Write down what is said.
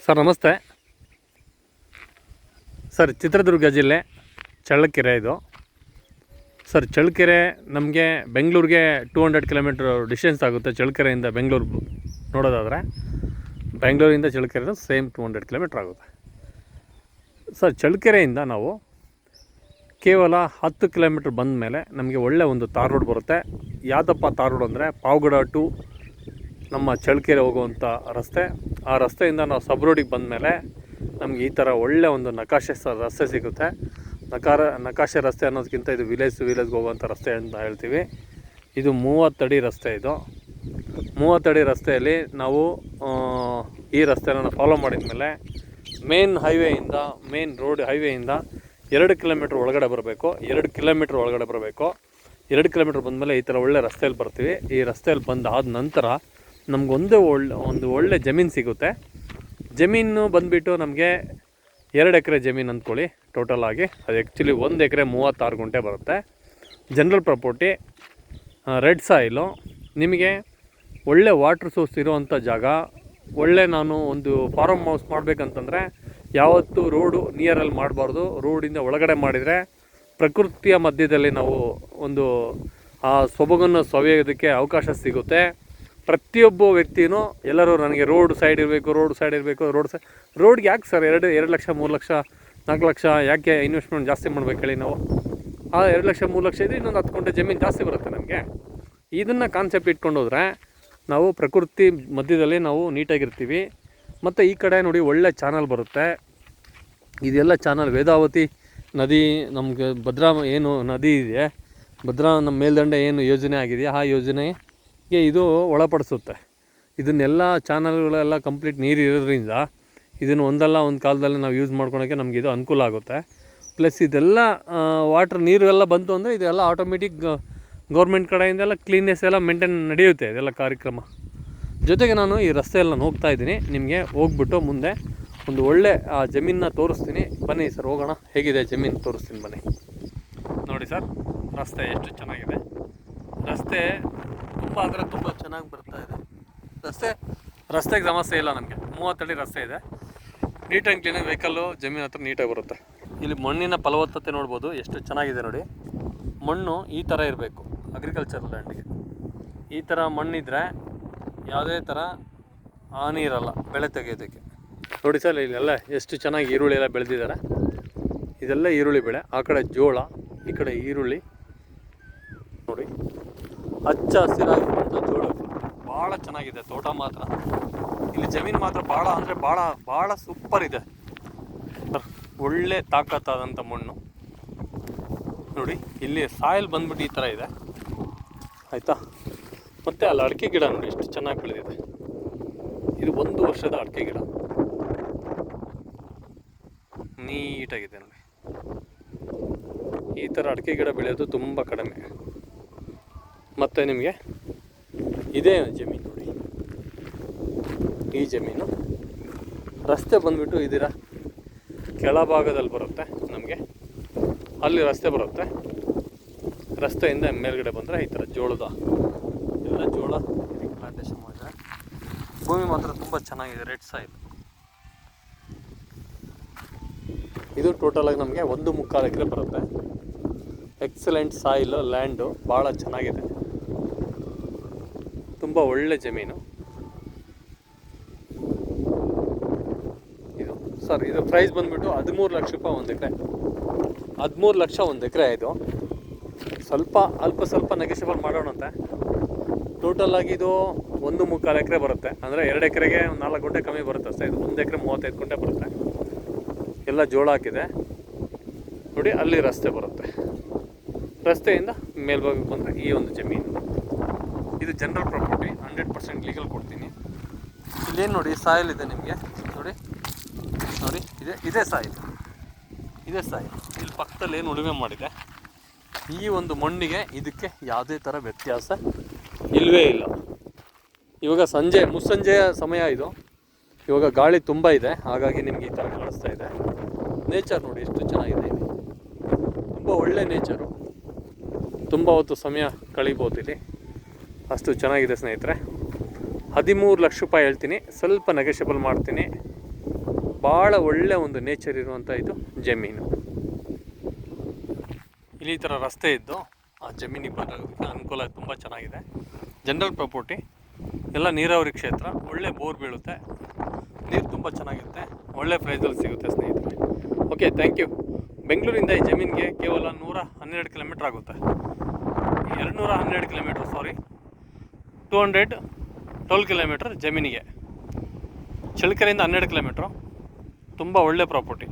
Sir ನಮಸ್ತೆ sir. Chitradurga ಜಿಲ್ಲೆ ಚಳ್ಳಕೆರೆ ಇದು ಸರ್. ಚಳ್ಳಕೆರೆ ನಮಗೆ ಬೆಂಗಳೂರಿಗೆ 200 ಕಿಲೋಮೀಟ್ರ್ ಡಿಸ್ಟೆನ್ಸ್ ಆಗುತ್ತೆ. ಚಳ್ಳಕೆರೆಯಿಂದ ಬೆಂಗಳೂರು ನೋಡೋದಾದರೆ ಬೆಂಗಳೂರಿಂದ ಚಳ್ಳಕೆರೆ ಸೇಮ್ 200 ಕಿಲೋಮೀಟ್ರ್ ಆಗುತ್ತೆ ಸರ್. ಚಳ್ಳಕೆರೆಯಿಂದ ನಾವು ಕೇವಲ 10 ಕಿಲೋಮೀಟ್ರ್ ಬಂದ ಮೇಲೆ ನಮಗೆ ಒಳ್ಳೆ ಒಂದು ತಾರ್ ರೋಡ್ ಬರುತ್ತೆ. ಯಾವುದಪ್ಪ ತಾರ್ ರೋಡ್ ಅಂದರೆ ಪಾವಗಡ ಟು ನಮ್ಮ ಚಳ್ಳಕೆರೆ ಹೋಗುವಂಥ ರಸ್ತೆ. ಆ ರಸ್ತೆಯಿಂದ ನಾವು ಸಬ್ ರೋಡಿಗೆ ಬಂದಮೇಲೆ ನಮಗೆ ಈ ಥರ ಒಳ್ಳೆ ಒಂದು ನಕಾಶೆ ರಸ್ತೆ ಸಿಗುತ್ತೆ. ನಕಾಶೆ ರಸ್ತೆ ಅನ್ನೋದಕ್ಕಿಂತ ಇದು ವಿಲೇಜ್ಗೆ ಹೋಗುವಂಥ ರಸ್ತೆ ಅಂತ ಹೇಳ್ತೀವಿ. ಇದು 30 ಅಡಿ ರಸ್ತೆ. ಇದು 30 ಅಡಿ ರಸ್ತೆಯಲ್ಲಿ ನಾವು ಈ ರಸ್ತೆನ ಫಾಲೋ ಮಾಡಿದ ಮೇಲೆ ಮೇನ್ ಹೈವೇಯಿಂದ 2 ಕಿಲೋಮೀಟ್ರ್ ಒಳಗಡೆ ಬರಬೇಕು. 2 ಕಿಲೋಮೀಟ್ರ್ ಒಳಗಡೆ ಬರಬೇಕು. 2 ಕಿಲೋಮೀಟ್ರ್ ಬಂದಮೇಲೆ ಈ ಥರ ಒಳ್ಳೆ ರಸ್ತೆಯಲ್ಲಿ ಬರ್ತೀವಿ. ಈ ರಸ್ತೆಯಲ್ಲಿ ಬಂದಾದ ನಂತರ ನಮಗೊಂದು ಒಳ್ಳೆ ಜಮೀನು ಸಿಗುತ್ತೆ. ಜಮೀನು ಬಂದುಬಿಟ್ಟು ನಮಗೆ 2 ಎಕರೆ ಜಮೀನು ಅಂದ್ಕೊಳ್ಳಿ ಟೋಟಲ್ ಆಗಿ. ಅದು ಆ್ಯಕ್ಚುಲಿ 1 ಎಕರೆ 36 ಗುಂಟೆ ಬರುತ್ತೆ. ಜನರಲ್ ಪ್ರಾಪರ್ಟಿ, ರೆಡ್ ಸಾಯಿಲು, ನಿಮಗೆ ಒಳ್ಳೆ ವಾಟ್ರ್ ಸೋರ್ಸ್ ಇರೋವಂಥ ಜಾಗ. ಒಳ್ಳೆ ನಾನು ಒಂದು ಫಾರ್ಮ್ ಹೌಸ್ ಮಾಡಬೇಕಂತಂದರೆ ಯಾವತ್ತೂ ರೋಡು ನಿಯರಲ್ಲಿ ಮಾಡಬಾರ್ದು. ರೋಡಿಂದ ಒಳಗಡೆ ಮಾಡಿದರೆ ಪ್ರಕೃತಿಯ ಮಧ್ಯದಲ್ಲಿ ನಾವು ಒಂದು ಆ ಸೊಬಗನ್ನು ಸವಿಯೋದಕ್ಕೆ ಅವಕಾಶ ಸಿಗುತ್ತೆ. ಪ್ರತಿಯೊಬ್ಬ ವ್ಯಕ್ತಿಯೂ ಎಲ್ಲರೂ ನನಗೆ ರೋಡ್ ಸೈಡ್ ಇರಬೇಕು, ರೋಡ್ಗೆ ಯಾಕೆ ಸರ್ 2 ಲಕ್ಷ 3 ಲಕ್ಷ 4 ಲಕ್ಷ ಯಾಕೆ ಇನ್ವೆಸ್ಟ್ಮೆಂಟ್ ಜಾಸ್ತಿ ಮಾಡ್ಬೇಕು ಹೇಳಿ? ನಾವು ಆ 2 ಲಕ್ಷ 3 ಲಕ್ಷ ಇದೆ, ಇನ್ನೊಂದು 10 ಗುಂಟೆ ಜಮೀನು ಜಾಸ್ತಿ ಬರುತ್ತೆ ನಮಗೆ. ಇದನ್ನು ಕಾನ್ಸೆಪ್ಟ್ ಇಟ್ಕೊಂಡು ಹೋದರೆ ನಾವು ಪ್ರಕೃತಿ ಮಧ್ಯದಲ್ಲಿ ನಾವು ನೀಟಾಗಿರ್ತೀವಿ. ಮತ್ತು ಈ ಕಡೆ ನೋಡಿ ಒಳ್ಳೆ ಚಾನಲ್ ಬರುತ್ತೆ. ಇದೆಲ್ಲ ಚಾನಲ್ ವೇದಾವತಿ ನದಿ, ನಮಗೆ ಭದ್ರಾ ಏನು ನದಿ ಇದೆ, ಭದ್ರಾ ನಮ್ಮ ಮೇಲ್ದಂಡೆ ಏನು ಯೋಜನೆ ಆಗಿದೆಯಾ ಆ ಯೋಜನೆಗೆ ಇದು ಒಳಪಡಿಸುತ್ತೆ. ಇದನ್ನೆಲ್ಲ ಚಾನಲ್ಗಳೆಲ್ಲ ಕಂಪ್ಲೀಟ್ ನೀರು ಇರೋದ್ರಿಂದ ಇದನ್ನು ಒಂದಲ್ಲ ಒಂದು ಕಾಲದಲ್ಲಿ ನಾವು ಯೂಸ್ ಮಾಡ್ಕೊಳೋಕ್ಕೆ ನಮಗೆ ಇದು ಅನುಕೂಲ ಆಗುತ್ತೆ. ಪ್ಲಸ್ ಇದೆಲ್ಲ ವಾಟ್ರ್ ನೀರು ಎಲ್ಲ ಬಂತು ಅಂದರೆ ಇದೆಲ್ಲ ಆಟೋಮೆಟಿಕ್ ಗೌರ್ಮೆಂಟ್ ಕಡೆಯಿಂದೆಲ್ಲ ಕ್ಲೀನ್ನೆಸ್ ಎಲ್ಲ ಮೇಂಟೈನ್ ನಡೆಯುತ್ತೆ ಇದೆಲ್ಲ ಕಾರ್ಯಕ್ರಮ. ಜೊತೆಗೆ ನಾನು ಈ ರಸ್ತೆಯಲ್ಲಿ ಹೋಗ್ತಾ ಇದ್ದೀನಿ. ನಿಮಗೆ ಹೋಗ್ಬಿಟ್ಟು ಮುಂದೆ ಒಂದು ಒಳ್ಳೆ ಆ ಜಮೀನನ್ನ ತೋರಿಸ್ತೀನಿ. ಬನ್ನಿ ಸರ್ ಹೋಗೋಣ. ಹೇಗಿದೆ ಜಮೀನು ತೋರಿಸ್ತೀನಿ ಬನ್ನಿ. ನೋಡಿ ಸರ್, ರಸ್ತೆ ಎಷ್ಟು ಚೆನ್ನಾಗಿದೆ. ರಸ್ತೆ ತುಂಬ ಚೆನ್ನಾಗಿ ಬರ್ತಾ ಇದೆ. ರಸ್ತೆಗೆ ಸಮಸ್ಯೆ ಇಲ್ಲ ನಮಗೆ. 30 ಅಡಿ ರಸ್ತೆ ಇದೆ. ನೀಟ್ ಆ್ಯಂಡ್ ಕ್ಲೀನಾಗಿ ವೆಹಿಕಲ್ಲು ಜಮೀನು ಹತ್ರ ನೀಟಾಗಿ ಬರುತ್ತೆ. ಇಲ್ಲಿ ಮಣ್ಣಿನ ಫಲವತ್ತತೆ ನೋಡ್ಬೋದು ಎಷ್ಟು ಚೆನ್ನಾಗಿದೆ ನೋಡಿ. ಮಣ್ಣು ಈ ಥರ ಇರಬೇಕು. ಅಗ್ರಿಕಲ್ಚರ್ ಲ್ಯಾಂಡ್ಗೆ ಈ ಥರ ಮಣ್ಣಿದ್ರೆ ಯಾವುದೇ ಥರ ಹಾನಿ ಇರಲ್ಲ ಬೆಳೆ ತೆಗೆಯೋದಕ್ಕೆ. ನೋಡಿ ಸರ್, ಇಲ್ಲೆಲ್ಲ ಎಷ್ಟು ಚೆನ್ನಾಗಿ ಈರುಳ್ಳಿ ಎಲ್ಲ ಬೆಳೆದಿದ್ದಾರೆ. ಇದೆಲ್ಲ ಈರುಳ್ಳಿ ಬೆಳೆ. ಆ ಕಡೆ ಜೋಳ, ಈ ಕಡೆ ಈರುಳ್ಳಿ ನೋಡಿ. ಹಚ್ಚ ಹಸಿರಾಗಿರುವಂಥ ಜೋಳ ಭಾಳ ಚೆನ್ನಾಗಿದೆ. ತೋಟ ಮಾತ್ರ, ಇಲ್ಲಿ ಜಮೀನು ಮಾತ್ರ ಭಾಳ ಅಂದರೆ ಭಾಳ ಸೂಪರ್ ಇದೆ. ಒಳ್ಳೆ ತಾಕತ್ತಾದಂಥ ಮಣ್ಣು ನೋಡಿ. ಇಲ್ಲಿ ಸಾಯಿಲ್ ಬಂದ್ಬಿಟ್ಟು ಈ ಥರ ಇದೆ ಆಯಿತಾ. ಮತ್ತು ಅಲ್ಲಿ ಅಡಿಕೆ ಗಿಡ ನೋಡಿ ಎಷ್ಟು ಚೆನ್ನಾಗಿ ಬೆಳೆದಿದೆ. ಇದು 1 ವರ್ಷದ ಅಡಿಕೆ ಗಿಡ ನೀಟಾಗಿದೆ ನೋಡಿ. ಈ ಥರ ಅಡಿಕೆ ಗಿಡ ಬೆಳೆಯೋದು ತುಂಬ ಕಡಿಮೆ. ಮತ್ತು ನಿಮಗೆ ಇದೇ ಜಮೀನು ನೋಡಿ. ಈ ಜಮೀನು ರಸ್ತೆ ಬಂದುಬಿಟ್ಟು ಇದರ ಕೆಳಭಾಗದಲ್ಲಿ ಬರುತ್ತೆ. ನಮಗೆ ಅಲ್ಲಿ ರಸ್ತೆ ಬರುತ್ತೆ. ರಸ್ತೆಯಿಂದ ಮೇಲ್ಗಡೆ ಬಂದರೆ ಈ ಥರ ಜೋಳದ ಎಲ್ಲ ಜೋಳ ಪ್ಲಾಂಟೇಶನ್ ಮಾಡಿದ್ದಾರೆ. ಭೂಮಿ ಮಾತ್ರ ತುಂಬ ಚೆನ್ನಾಗಿದೆ. Red soil. ಇದು ಟೋಟಲಾಗಿ ನಮಗೆ 1.25 ಎಕರೆ ಬರುತ್ತೆ. ಎಕ್ಸಲೆಂಟ್ ಸಾಯಿಲ್ ಲ್ಯಾಂಡು, ಭಾಳ ಚೆನ್ನಾಗಿದೆ. ತುಂಬ ಒಳ್ಳೆ ಜಮೀನು ಇದು ಸರ್. ಇದು ಪ್ರೈಸ್ ಬಂದುಬಿಟ್ಟು 13 ಲಕ್ಷ ರೂಪಾಯಿ 1 ಎಕರೆ. 13 ಲಕ್ಷ 1 ಎಕರೆ. ಇದು ಸ್ವಲ್ಪ ನೆಗೆಷಿಬಲ್ ಮಾಡೋಣಂತೆ. ಟೋಟಲಾಗಿ ಇದು 1.25 ಎಕರೆ ಬರುತ್ತೆ. ಅಂದರೆ 2 ಎಕರೆಗೆ 4 ಗುಂಟೆ ಕಮ್ಮಿ ಬರುತ್ತೆ ಅಷ್ಟೇ. ಇದು 1 ಎಕರೆ 35 ಗುಂಟೆ ಬರುತ್ತೆ. ಎಲ್ಲ ಜೋಳ ಹಾಕಿದೆ ನೋಡಿ. ಅಲ್ಲಿ ರಸ್ತೆ ಬರುತ್ತೆ. ರಸ್ತೆಯಿಂದ ಮೇಲ್ಭಾಗಕ್ಕೆ ಬಂದರೆ ಈ ಒಂದು ಜಮೀನು. ಇದು ಜನರಲ್ ಪ್ರಾಪರ್ಟಿ, 100% ಲೀಗಲ್ ಕೊಡ್ತೀನಿ. ಇಲ್ಲೇನು ನೋಡಿ ಸಾಯಿಲ್ ಇದೆ ನಿಮಗೆ ನೋಡಿ. ಇದೇ ಸಾಯಿಲ್. ಇಲ್ಲಿ ಪಕ್ಕದಲ್ಲಿ ಏನು ಉಳುಮೆ ಮಾಡಿದೆ. ಈ ಒಂದು ಮಣ್ಣಿಗೆ ಇದಕ್ಕೆ ಯಾವುದೇ ಥರ ವ್ಯತ್ಯಾಸ ಇಲ್ಲವೇ ಇಲ್ಲ. ಇವಾಗ ಮುಸ್ಸಂಜೆಯ ಸಮಯ ಇದು. ಇವಾಗ ಗಾಳಿ ತುಂಬ ಇದೆ, ಹಾಗಾಗಿ ನಿಮ್ಗೆ ಈ ಥರ ಕಾಣಿಸ್ತಾ ಇದೆ. ನೇಚರ್ ನೋಡಿ ಎಷ್ಟು ಚೆನ್ನಾಗಿದೆ. ಇಲ್ಲಿ ತುಂಬ ಒಳ್ಳೆ ನೇಚರು. ತುಂಬ ಹೊತ್ತು ಸಮಯ ಕಳಿಬೋದು ಇಲ್ಲಿ. ಅಷ್ಟು ಚೆನ್ನಾಗಿದೆ ಸ್ನೇಹಿತರೆ. 13 ಲಕ್ಷ ರೂಪಾಯಿ ಹೇಳ್ತೀನಿ. ಸ್ವಲ್ಪ ನೆಗೆಷಿಬಲ್ ಮಾಡ್ತೀನಿ. ಭಾಳ ಒಳ್ಳೆ ಒಂದು ನೇಚರ್ ಇರುವಂಥ ಇದು ಜಮೀನು. ಇಲ್ಲಿ ಈ ಥರ ರಸ್ತೆ ಇದ್ದು ಆ ಜಮೀನಿಗೆ ಬರೋದಕ್ಕೆ ಅನುಕೂಲ ತುಂಬ ಚೆನ್ನಾಗಿದೆ. ಜನರಲ್ ಪ್ರಾಪರ್ಟಿ, ಎಲ್ಲ ನೀರಾವರಿ ಕ್ಷೇತ್ರ, ಒಳ್ಳೆ ಬೋರ್ ಬೀಳುತ್ತೆ, ನೀರು ತುಂಬ ಚೆನ್ನಾಗಿರುತ್ತೆ, ಒಳ್ಳೆ ಪ್ರೈಸಲ್ಲಿ ಸಿಗುತ್ತೆ ಸ್ನೇಹಿತರೆ. Okay, thank you. ಬೆಂಗಳೂರಿಂದ ಈ ಜಮೀನಿಗೆ ಕೇವಲ 112 ಕಿಲೋಮೀಟ್ರ್ ಆಗುತ್ತೆ. 212 ಕಿಲೋಮೀಟ್ರ್, 212 ಕಿಲೋಮೀಟ್ರ್ ಜಮೀನಿಗೆ. ಚಳ್ಳಕೆರೆಯಿಂದ 12 ಕಿಲೋಮೀಟ್ರು. ತುಂಬ ಒಳ್ಳೆ ಪ್ರಾಪರ್ಟಿ.